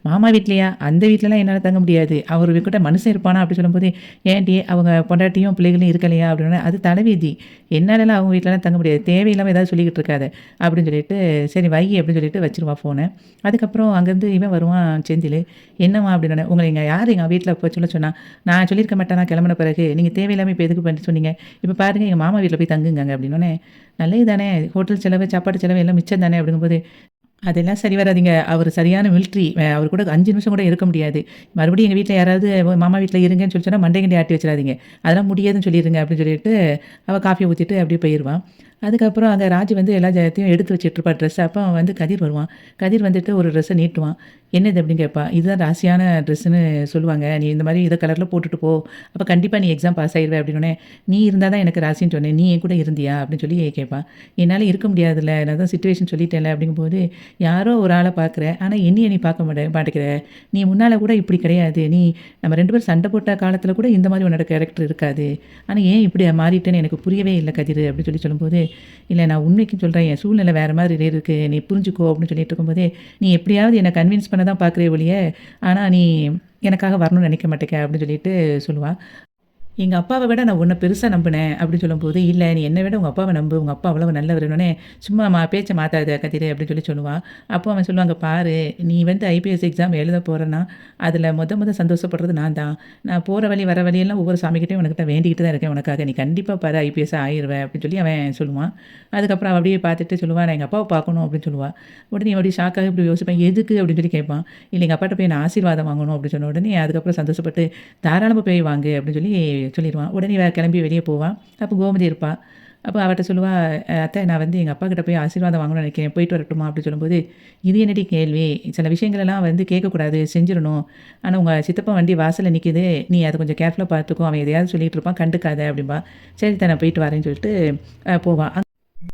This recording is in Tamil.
மாமா வீட்லையா? அந்த வீட்லலாம் என்னால தங்க முடியாது. அவர் கிட்ட மனுஷன் இருப்பானா? அப்படி சொல்லும்போது, ஏன்டி அவங்க பொண்டாட்டியும் பிள்ளைகளும் இருக்கலையா? அப்படின்னோனே, அது தலைவிதி. என்னாலலாம் அவங்க வீட்லலாம் தங்க முடியாது. தேவையில்லாம ஏதாவது சொல்லிக்கிட்டு இருக்காத. அப்படின்னு சொல்லிட்டு, சரி வை அப்படின்னு சொல்லிட்டு வச்சுருவா ஃபோன. அதுக்கப்புறம் அங்கேருந்து இவன் வருவான் செந்திலு. என்னம்மா அப்படின்னோனே, உங்கள யாரு எங்க வீட்ல போ சொன்னா? நான் சொல்லியிருக்க மாட்டேனா கிளம்புன பிறகு? நீங்க தேவையில்லாம இப்ப எதுக்கு பண்ணி சொன்னீங்க? இப்ப பாருங்க எங்க மாமா வீட்ல போய் தங்குங்கங்க அப்படின்னோனே, நல்லது தானே ஹோட்டல் செலவு, சாப்பாட்டு செலவு எல்லாம் மிச்சம் தானே அப்படிங்கும்போது, அதெல்லாம் சரி வராதுங்க. அவரு சரியான மிலிட்ரி. அவரு கூட 5 நிமிஷம் கூட இருக்க முடியாது. மறுபடியும் எங்க வீட்ல யாராவது மாமா வீட்ல இருங்கன்னு சொல்லி சொன்னா, மண்டை கிண்டைய ஆட்டி வச்சுறாதீங்க. அதெல்லாம் முடியாதுன்னு சொல்லிருங்க அப்படின்னு சொல்லிட்டு, அவ காஃபிய ஊத்திட்டு அப்படியே போயிருவா. அதுக்கப்புறம் அங்க ராஜி வந்து எல்லா ஜெயத்தையும் எடுத்து வச்சுட்டுருப்பா ட்ரெஸ்ஸ. அப்ப அவன் வந்து கதிர் வருவான். கதிர் வந்துட்டு ஒரு ட்ரெஸ்ஸ நீட்டுவான். "என்னது?" அப்படின்னு கேட்பா. "இதுதான் ராசியான ட்ரெஸ்ஸுன்னு சொல்லுவாங்க. நீ இந்த மாரி இத கலர்ல போட்டுட்டு போ. அப்ப கண்டிப்பா நீ எக்ஸாம் பாஸ் ஆயிருவ." அப்படின்னோனே, "நீ இருந்தா தான் எனக்கு ராசின்னு சொன்னேன். நீ என் கூட இருந்தியா?" அப்படின்னு சொல்லி கேட்பா. "என்னால இருக்க முடியாதுல்ல. நான் தான் சிச்சுவேஷன் சொல்லிட்டேன்ல." அப்படிங்கும்போது, "யாரோ ஒரு ஆள பார்க்குற. ஆனா என்னைய நீ பார்க்க மாட்டேங்கிற. நீ முன்னால கூட இப்படி கிடையாது. நம்ம 2 பேரும் சண்டை போட்ட காலத்துல கூட இந்த மாரி உன்னோட கேரக்டர் இருக்காது. ஆனா ஏன் இப்படி மாறிட்டேன்னு எனக்கு புரியவே இல்ல கதிரு." அப்படின்னு சொல்லும்போது, "இல்ல நான் உண்மைக்கும் சொல்றேன். என் சூழ்நிலை வேற மாதிரி இருக்கு. நீ புரிஞ்சுக்கோ." அப்படின்னு சொல்லிட்டு இருக்கும்போதே, "நீ எப்படியாவது என்ன கன்வின்ஸ் பண்ண தான் பார்க்குறியே ஒழிய, ஆனா நீ எனக்காக வரணும்னு நினைக்க மாட்டேக்க." அப்படின்னு சொல்லிட்டு சொல்லுவா. எங்க அப்பாவ விட நான் உன்ன பெருசா நம்புனேன் அப்படின்னு சொல்லும்போது, "இல்ல நீ என்ன விட உங்க அப்பாவ நம்பு. உங்க அப்பா அவ்வளவு நல்லவருன்னோனே, சும்மா பேச்ச மாத்தாத கதிரு" அப்படின்னு சொல்லுவா. அப்போ அவன் சொல்லுவான், "அங்க பாரு, நீ வந்து ஐபிஎஸ் எக்ஸாம் எழுத போறன்னா, அதுல மொத சந்தோஷப்படுறது நான் தான். நான் போற வழி, வர வழியெல்லாம் ஒவ்வொரு சாமிகிட்டயும் உனக்கிட்ட வேண்டிக்கிட்டு தான் இருக்கேன் உனக்காக. நீ கண்டிப்பா பாரு ஐபிஎஸ் ஆயிருவ" அப்படின்னு சொல்லி அவன் சொல்லுவான். அதுக்கப்புறம் அவ அப்படியே பார்த்துட்டு சொல்லுவா, "நான் எங்க அப்பாவ பார்க்கணும்" அப்படின்னு சொல்லுவா. உடனே இவன் அப்படியே ஷாக்காகி இப்படி யோசிப்பான். "எதுக்கு?" அப்படின்னு சொல்லி கேட்பான். "இல்ல எங்க அப்பாட்ட போய் நான் ஆசீர்வாதம் வாங்கணும்" அப்படின்னு சொன்ன உடனே, அதுக்கப்புறம் சந்தோஷப்பட்டு, "தாராளமா போய் வாங்கு" அப்படின்னு சொல்லி சொல்லிருவான். உடனே இவ கிளம்பி வெளிய போவா. அப்ப கோமதி இருப்பா. அப்ப அவட்ட சொல்லுவா, "அத்தை நான் வந்து எங்க அப்பா கிட்ட போய் ஆசீர்வாதம் வாங்கணும்னு நினைக்கிறேன். போயிட்டு வரட்டுமா?" அப்படி சொல்லும்போது, "இது என்னடி கேள்வி? சில விஷயங்களெல்லாம் வந்து கேட்கக்கூடாது. செஞ்சிரணும். ஆனா உங்க சித்தப்பா வண்டி வாசல்ல நிக்குது. நீ அத கொஞ்சம் கேர்ஃபுல்லா பார்த்துக்கோ. அவன் எதையாவது சொல்லிட்டு இருப்பான். கண்டுக்காத" அப்படிம்பா. "சரி அத்த நான் போயிட்டு வரேன்னு" சொல்லிட்டு போவா.